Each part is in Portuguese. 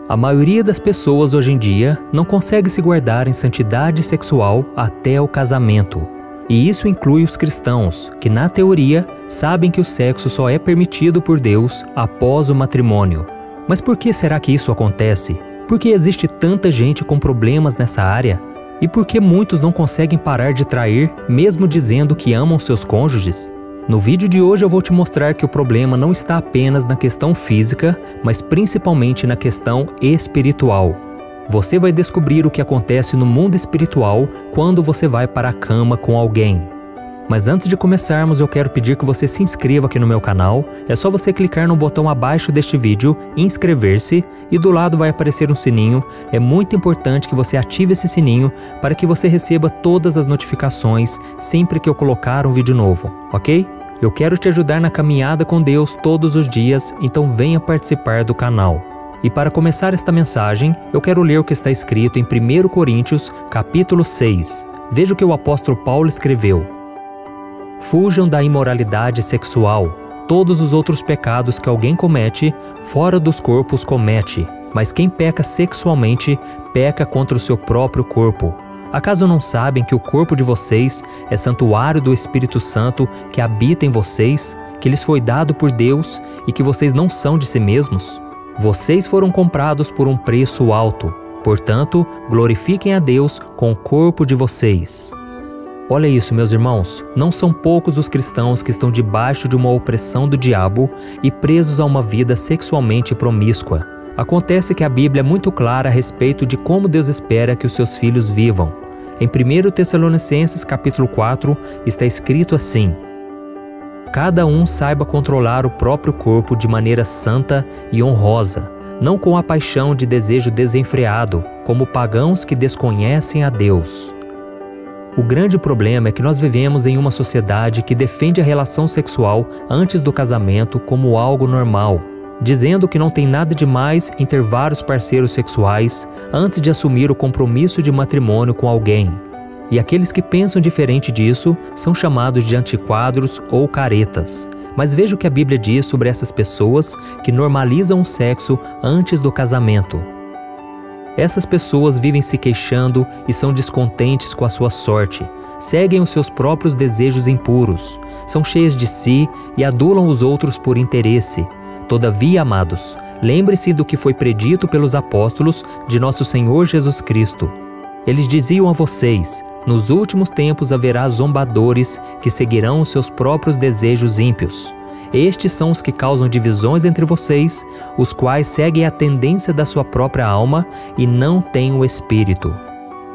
A maioria das pessoas hoje em dia não consegue se guardar em santidade sexual até o casamento. E isso inclui os cristãos, que na teoria sabem que o sexo só é permitido por Deus após o matrimônio. Mas por que será que isso acontece? Por que existe tanta gente com problemas nessa área? E por que muitos não conseguem parar de trair, mesmo dizendo que amam seus cônjuges? No vídeo de hoje eu vou te mostrar que o problema não está apenas na questão física, mas principalmente na questão espiritual. Você vai descobrir o que acontece no mundo espiritual quando você vai para a cama com alguém. Mas antes de começarmos, eu quero pedir que você se inscreva aqui no meu canal. É só você clicar no botão abaixo deste vídeo, inscrever-se, e do lado vai aparecer um sininho. É muito importante que você ative esse sininho para que você receba todas as notificações sempre que eu colocar um vídeo novo, ok? Eu quero te ajudar na caminhada com Deus todos os dias, então venha participar do canal. E para começar esta mensagem, eu quero ler o que está escrito em 1 Coríntios, capítulo 6. Veja o que o apóstolo Paulo escreveu. Fujam da imoralidade sexual. Todos os outros pecados que alguém comete, fora dos corpos comete. Mas quem peca sexualmente, peca contra o seu próprio corpo. Acaso não sabem que o corpo de vocês é santuário do Espírito Santo que habita em vocês, que lhes foi dado por Deus e que vocês não são de si mesmos? Vocês foram comprados por um preço alto. Portanto, glorifiquem a Deus com o corpo de vocês. Olha isso, meus irmãos, não são poucos os cristãos que estão debaixo de uma opressão do diabo e presos a uma vida sexualmente promíscua. Acontece que a Bíblia é muito clara a respeito de como Deus espera que os seus filhos vivam. Em 1 Tessalonicenses capítulo 4 está escrito assim: cada um saiba controlar o próprio corpo de maneira santa e honrosa, não com a paixão de desejo desenfreado, como pagãos que desconhecem a Deus. O grande problema é que nós vivemos em uma sociedade que defende a relação sexual antes do casamento como algo normal, dizendo que não tem nada de mais em ter vários parceiros sexuais antes de assumir o compromisso de matrimônio com alguém. E aqueles que pensam diferente disso são chamados de antiquados ou caretas. Mas veja o que a Bíblia diz sobre essas pessoas que normalizam o sexo antes do casamento. Essas pessoas vivem se queixando e são descontentes com a sua sorte, seguem os seus próprios desejos impuros, são cheias de si e adulam os outros por interesse. Todavia, amados, lembre-se do que foi predito pelos apóstolos de nosso Senhor Jesus Cristo. Eles diziam a vocês: nos últimos tempos haverá zombadores que seguirão os seus próprios desejos ímpios. Estes são os que causam divisões entre vocês, os quais seguem a tendência da sua própria alma e não têm o Espírito.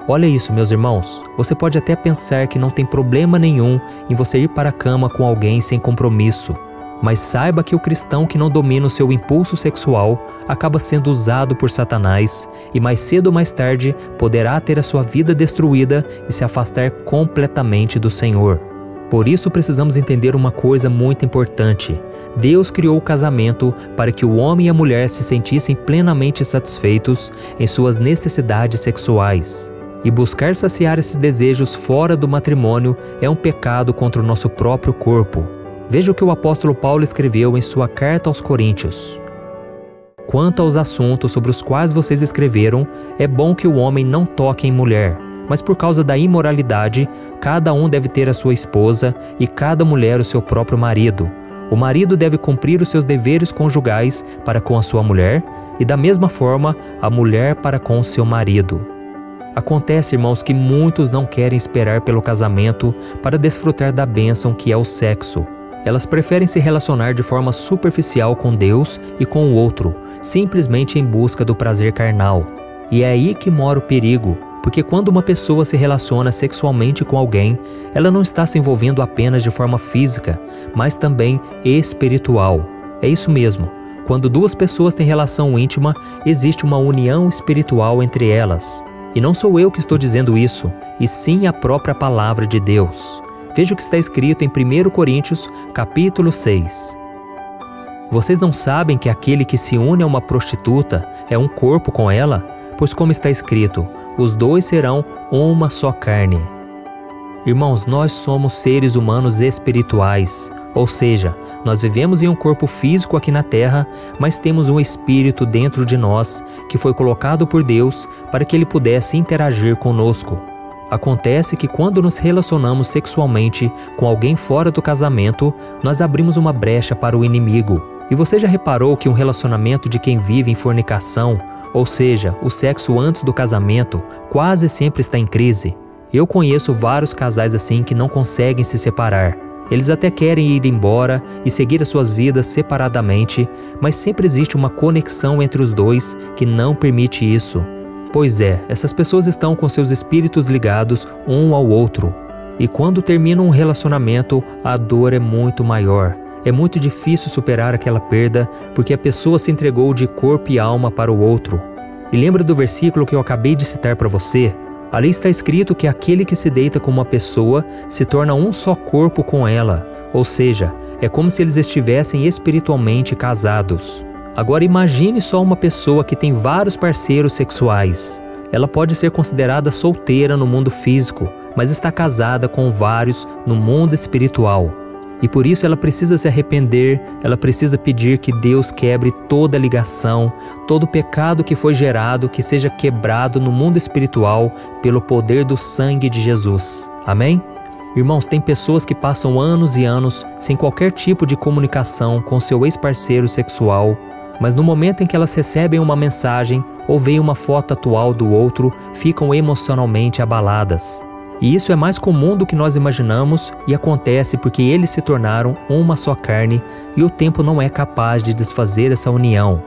Olha isso, meus irmãos. Você pode até pensar que não tem problema nenhum em você ir para a cama com alguém sem compromisso. Mas saiba que o cristão que não domina o seu impulso sexual acaba sendo usado por Satanás e mais cedo ou mais tarde poderá ter a sua vida destruída e se afastar completamente do Senhor. Por isso precisamos entender uma coisa muito importante. Deus criou o casamento para que o homem e a mulher se sentissem plenamente satisfeitos em suas necessidades sexuais. E buscar saciar esses desejos fora do matrimônio é um pecado contra o nosso próprio corpo. Veja o que o apóstolo Paulo escreveu em sua carta aos Coríntios. Quanto aos assuntos sobre os quais vocês escreveram, é bom que o homem não toque em mulher. Mas por causa da imoralidade, cada um deve ter a sua esposa e cada mulher o seu próprio marido. O marido deve cumprir os seus deveres conjugais para com a sua mulher e da mesma forma a mulher para com o seu marido. Acontece, irmãos, que muitos não querem esperar pelo casamento para desfrutar da bênção que é o sexo. Elas preferem se relacionar de forma superficial com Deus e com o outro, simplesmente em busca do prazer carnal. E é aí que mora o perigo. Porque quando uma pessoa se relaciona sexualmente com alguém, ela não está se envolvendo apenas de forma física, mas também espiritual. É isso mesmo. Quando duas pessoas têm relação íntima, existe uma união espiritual entre elas. E não sou eu que estou dizendo isso, e sim a própria palavra de Deus. Veja o que está escrito em 1 Coríntios, capítulo 6. Vocês não sabem que aquele que se une a uma prostituta é um corpo com ela? Pois como está escrito, os dois serão uma só carne. Irmãos, nós somos seres humanos espirituais. Ou seja, nós vivemos em um corpo físico aqui na Terra, mas temos um espírito dentro de nós que foi colocado por Deus para que ele pudesse interagir conosco. Acontece que quando nos relacionamos sexualmente com alguém fora do casamento, nós abrimos uma brecha para o inimigo. E você já reparou que um relacionamento de quem vive em fornicação, ou seja, o sexo antes do casamento, quase sempre está em crise? Eu conheço vários casais assim que não conseguem se separar. Eles até querem ir embora e seguir as suas vidas separadamente, mas sempre existe uma conexão entre os dois que não permite isso. Pois é, essas pessoas estão com seus espíritos ligados um ao outro. E quando termina um relacionamento, a dor é muito maior. É muito difícil superar aquela perda, porque a pessoa se entregou de corpo e alma para o outro. E lembra do versículo que eu acabei de citar para você? Ali está escrito que aquele que se deita com uma pessoa se torna um só corpo com ela, ou seja, é como se eles estivessem espiritualmente casados. Agora imagine só uma pessoa que tem vários parceiros sexuais. Ela pode ser considerada solteira no mundo físico, mas está casada com vários no mundo espiritual. E por isso ela precisa se arrepender, ela precisa pedir que Deus quebre toda a ligação, todo o pecado que foi gerado, que seja quebrado no mundo espiritual pelo poder do sangue de Jesus. Amém? Irmãos, tem pessoas que passam anos e anos sem qualquer tipo de comunicação com seu ex-parceiro sexual, mas no momento em que elas recebem uma mensagem ou veem uma foto atual do outro, ficam emocionalmente abaladas. E isso é mais comum do que nós imaginamos e acontece porque eles se tornaram uma só carne e o tempo não é capaz de desfazer essa união.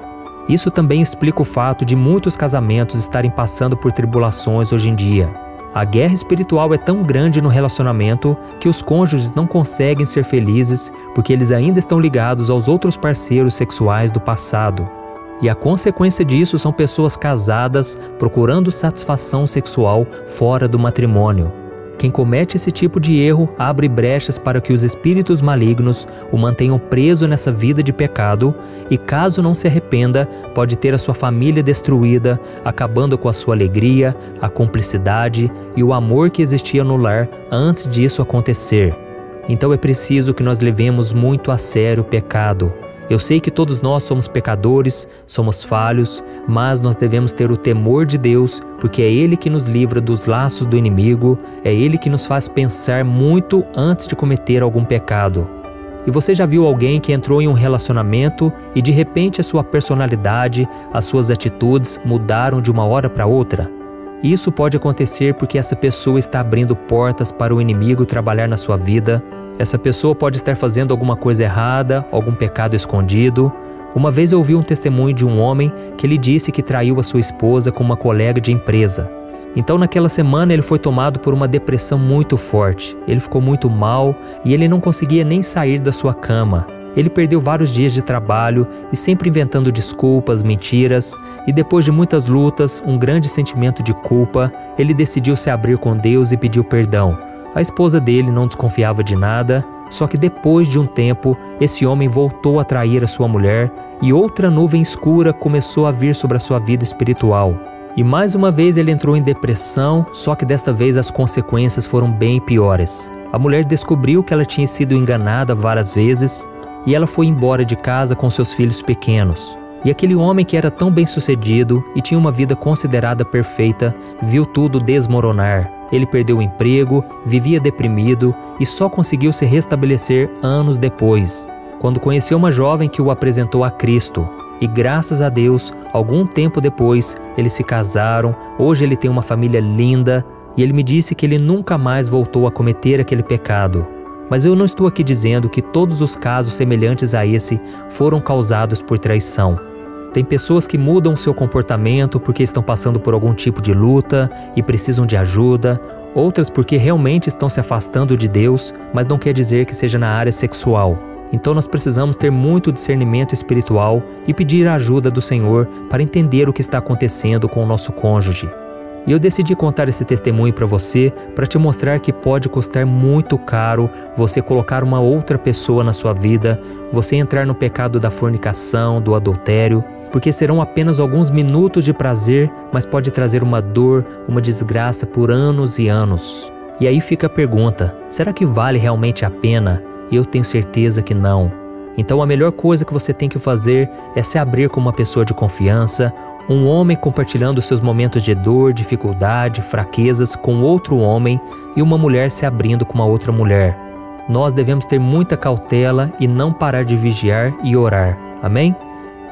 Isso também explica o fato de muitos casamentos estarem passando por tribulações hoje em dia. A guerra espiritual é tão grande no relacionamento que os cônjuges não conseguem ser felizes porque eles ainda estão ligados aos outros parceiros sexuais do passado. E a consequência disso são pessoas casadas procurando satisfação sexual fora do matrimônio. Quem comete esse tipo de erro abre brechas para que os espíritos malignos o mantenham preso nessa vida de pecado e, caso não se arrependa, pode ter a sua família destruída, acabando com a sua alegria, a cumplicidade e o amor que existia no lar antes disso acontecer. Então é preciso que nós levemos muito a sério o pecado. Eu sei que todos nós somos pecadores, somos falhos, mas nós devemos ter o temor de Deus, porque é Ele que nos livra dos laços do inimigo, é Ele que nos faz pensar muito antes de cometer algum pecado. E você já viu alguém que entrou em um relacionamento e de repente a sua personalidade, as suas atitudes mudaram de uma hora para outra? Isso pode acontecer porque essa pessoa está abrindo portas para o inimigo trabalhar na sua vida. Essa pessoa pode estar fazendo alguma coisa errada, algum pecado escondido. Uma vez eu ouvi um testemunho de um homem que ele disse que traiu a sua esposa com uma colega de empresa. Então naquela semana ele foi tomado por uma depressão muito forte. Ele ficou muito mal e ele não conseguia nem sair da sua cama. Ele perdeu vários dias de trabalho e sempre inventando desculpas, mentiras. E depois de muitas lutas, um grande sentimento de culpa, ele decidiu se abrir com Deus e pediu perdão. A esposa dele não desconfiava de nada, só que depois de um tempo, esse homem voltou a trair a sua mulher e outra nuvem escura começou a vir sobre a sua vida espiritual. E mais uma vez ele entrou em depressão, só que desta vez as consequências foram bem piores. A mulher descobriu que ela tinha sido enganada várias vezes e ela foi embora de casa com seus filhos pequenos. E aquele homem que era tão bem-sucedido e tinha uma vida considerada perfeita, viu tudo desmoronar. Ele perdeu o emprego, vivia deprimido e só conseguiu se restabelecer anos depois, quando conheceu uma jovem que o apresentou a Cristo. E graças a Deus, algum tempo depois, eles se casaram, hoje ele tem uma família linda e ele me disse que ele nunca mais voltou a cometer aquele pecado. Mas eu não estou aqui dizendo que todos os casos semelhantes a esse foram causados por traição. Tem pessoas que mudam seu comportamento porque estão passando por algum tipo de luta e precisam de ajuda, outras porque realmente estão se afastando de Deus, mas não quer dizer que seja na área sexual. Então nós precisamos ter muito discernimento espiritual e pedir a ajuda do Senhor para entender o que está acontecendo com o nosso cônjuge. E eu decidi contar esse testemunho para você, para te mostrar que pode custar muito caro você colocar uma outra pessoa na sua vida, você entrar no pecado da fornicação, do adultério, porque serão apenas alguns minutos de prazer, mas pode trazer uma dor, uma desgraça por anos e anos. E aí fica a pergunta, será que vale realmente a pena Eu tenho certeza que não. Então a melhor coisa que você tem que fazer é se abrir com uma pessoa de confiança, um homem compartilhando seus momentos de dor, dificuldade, fraquezas com outro homem e uma mulher se abrindo com uma outra mulher. Nós devemos ter muita cautela e não parar de vigiar e orar. Amém?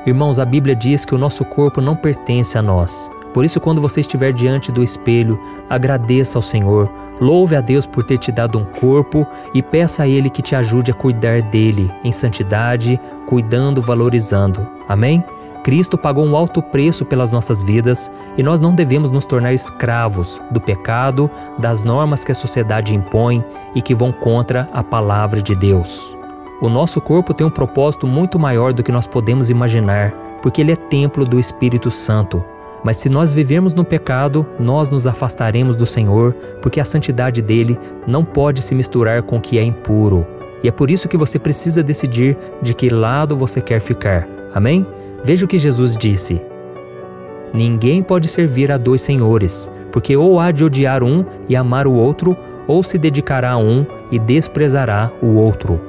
Irmãos, a Bíblia diz que o nosso corpo não pertence a nós. Por isso, quando você estiver diante do espelho, agradeça ao Senhor, louve a Deus por ter te dado um corpo e peça a Ele que te ajude a cuidar dele em santidade, cuidando, valorizando. Amém? Cristo pagou um alto preço pelas nossas vidas e nós não devemos nos tornar escravos do pecado, das normas que a sociedade impõe e que vão contra a palavra de Deus. O nosso corpo tem um propósito muito maior do que nós podemos imaginar, porque ele é templo do Espírito Santo. Mas se nós vivermos no pecado, nós nos afastaremos do Senhor, porque a santidade dele não pode se misturar com o que é impuro. E é por isso que você precisa decidir de que lado você quer ficar. Amém? Veja o que Jesus disse. Ninguém pode servir a dois senhores, porque ou há de odiar um e amar o outro, ou se dedicará a um e desprezará o outro.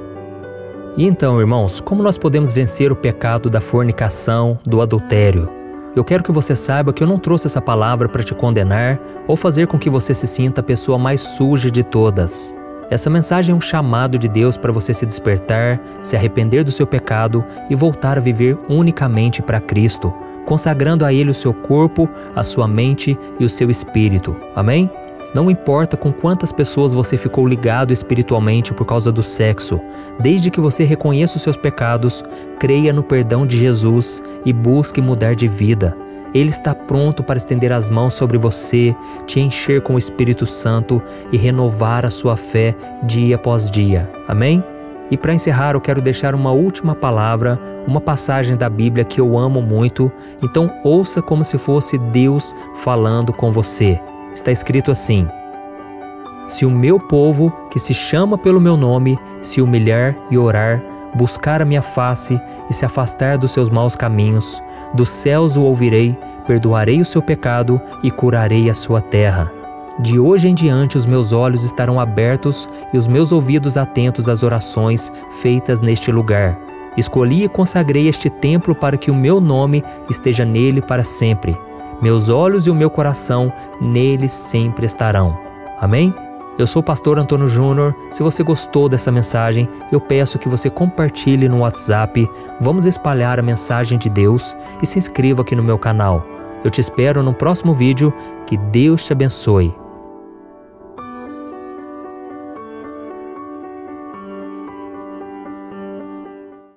E então, irmãos, como nós podemos vencer o pecado da fornicação, do adultério? Eu quero que você saiba que eu não trouxe essa palavra para te condenar ou fazer com que você se sinta a pessoa mais suja de todas. Essa mensagem é um chamado de Deus para você se despertar, se arrepender do seu pecado e voltar a viver unicamente para Cristo, consagrando a Ele o seu corpo, a sua mente e o seu espírito. Amém? Não importa com quantas pessoas você ficou ligado espiritualmente por causa do sexo, desde que você reconheça os seus pecados, creia no perdão de Jesus e busque mudar de vida. Ele está pronto para estender as mãos sobre você, te encher com o Espírito Santo e renovar a sua fé dia após dia. Amém? E para encerrar, eu quero deixar uma última palavra, uma passagem da Bíblia que eu amo muito, então ouça como se fosse Deus falando com você. Está escrito assim: se o meu povo, que se chama pelo meu nome, se humilhar e orar, buscar a minha face e se afastar dos seus maus caminhos, dos céus o ouvirei, perdoarei o seu pecado e curarei a sua terra. De hoje em diante os meus olhos estarão abertos e os meus ouvidos atentos às orações feitas neste lugar. Escolhi e consagrei este templo para que o meu nome esteja nele para sempre. Meus olhos e o meu coração nele sempre estarão. Amém? Eu sou o pastor Antônio Júnior. Se você gostou dessa mensagem, eu peço que você compartilhe no WhatsApp. Vamos espalhar a mensagem de Deus e se inscreva aqui no meu canal. Eu te espero no próximo vídeo. Que Deus te abençoe.